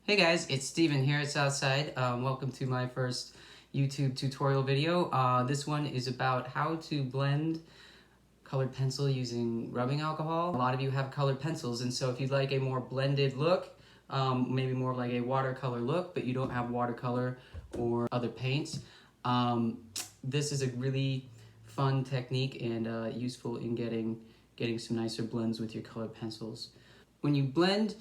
Hey guys, it's Steven here at Southside. Welcome to my first YouTube tutorial video. This one is about how to blend colored pencil using rubbing alcohol. A lot of you have colored pencils, and so if you'd like a more blended look, maybe more like a watercolor look, but you don't have watercolor or other paints, this is a really fun technique and useful in getting some nicer blends with your colored pencils. When you blend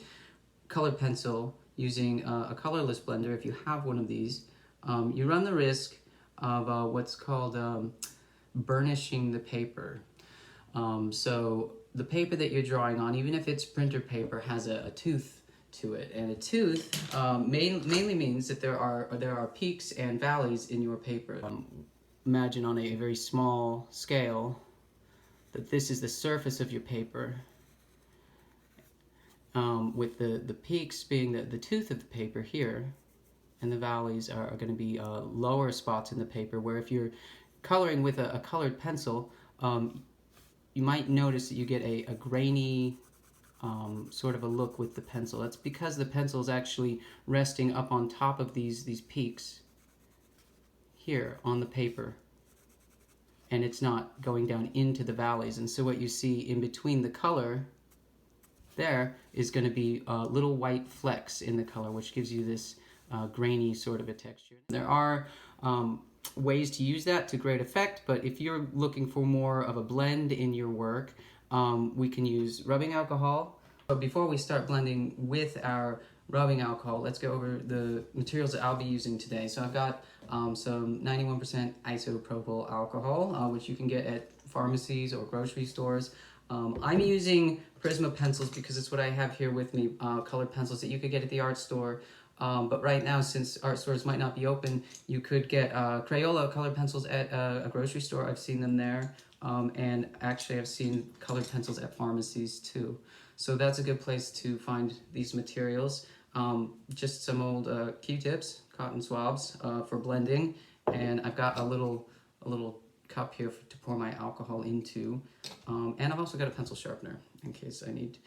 colored pencil using a colorless blender, if you have one of these, you run the risk of what's called burnishing the paper. So the paper that you're drawing on, even if it's printer paper, has a tooth to it, and a tooth mainly means that there are peaks and valleys in your paper. Imagine on a very small scale that this is the surface of your paper, with the peaks being the tooth of the paper here, and the valleys are going to be lower spots in the paper, where if you're coloring with a colored pencil, you might notice that you get a grainy sort of a look with the pencil. That's because the pencil is actually resting up on top of these peaks here on the paper, and it's not going down into the valleys. And so what you see in between the color there is going to be little white flecks in the color, which gives you this grainy sort of a texture. There are ways to use that to great effect, but if you're looking for more of a blend in your work, we can use rubbing alcohol. But before we start blending with our rubbing alcohol, let's go over the materials that I'll be using today. So I've got some 91% isopropyl alcohol, which you can get at pharmacies or grocery stores. I'm using Prisma pencils because it's what I have here with me, colored pencils that you could get at the art store. But right now, since art stores might not be open, you could get Crayola colored pencils at a grocery store. I've seen them there. And actually I've seen colored pencils at pharmacies too. So that's a good place to find these materials. Just some old Q-tips, cotton swabs for blending. And I've got a little cup here to pour my alcohol into. And I've also got a pencil sharpener in case I need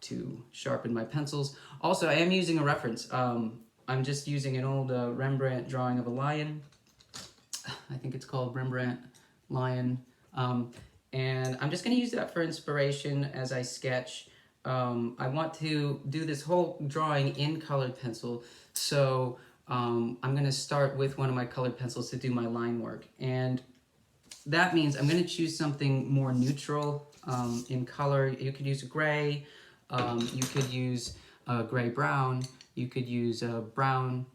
to sharpen my pencils. Also, I am using a reference. I'm just using an old Rembrandt drawing of a lion. I think it's called Rembrandt Lion. And I'm just going to use that for inspiration as I sketch. I want to do this whole drawing in colored pencil, so I'm going to start with one of my colored pencils to do my line work. And that means I'm going to choose something more neutral in color. You could use a gray, you could use a gray-brown, you could use a brown.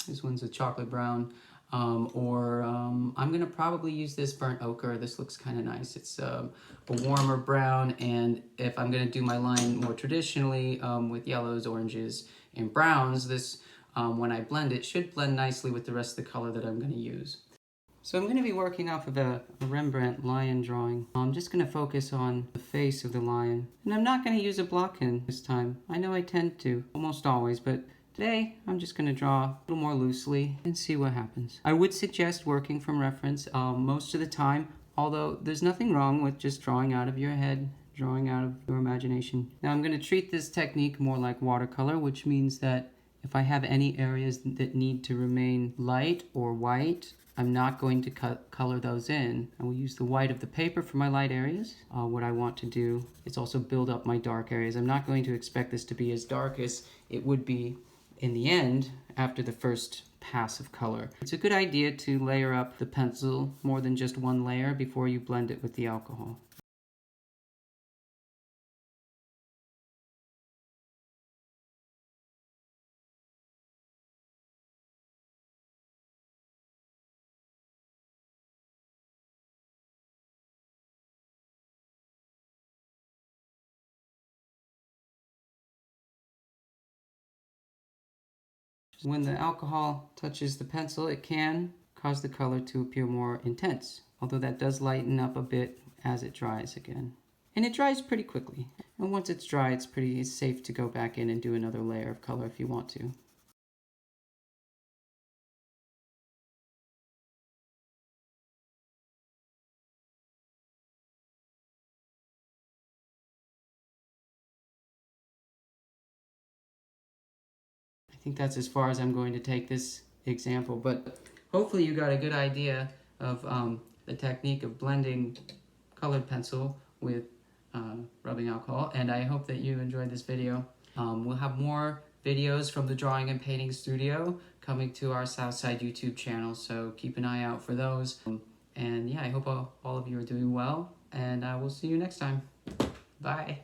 This one's a chocolate brown. I'm going to probably use this burnt ochre. This looks kind of nice. It's a warmer brown, and if I'm going to do my line more traditionally with yellows, oranges, and browns, this, when I blend it, should blend nicely with the rest of the color that I'm going to use. So I'm going to be working off of a Rembrandt lion drawing. I'm just going to focus on the face of the lion. And I'm not going to use a block pen this time. I know I tend to, almost always, but today I'm just going to draw a little more loosely and see what happens. I would suggest working from reference most of the time, although there's nothing wrong with just drawing out of your head, drawing out of your imagination. Now I'm going to treat this technique more like watercolor, which means that if I have any areas that need to remain light or white, I'm not going to color those in. I will use the white of the paper for my light areas. What I want to do is also build up my dark areas. I'm not going to expect this to be as dark as it would be in the end after the first pass of color. It's a good idea to layer up the pencil more than just one layer before you blend it with the alcohol. When the alcohol touches the pencil, it can cause the color to appear more intense, although that does lighten up a bit as it dries again. And it dries pretty quickly. And once it's dry, it's pretty safe to go back in and do another layer of color if you want to. think that's as far as I'm going to take this example, but hopefully you got a good idea of the technique of blending colored pencil with rubbing alcohol, and I hope that you enjoyed this video. We'll have more videos from the Drawing and Painting Studio coming to our Southside YouTube channel, so keep an eye out for those. And yeah, I hope all of you are doing well, and I will see you next time. Bye.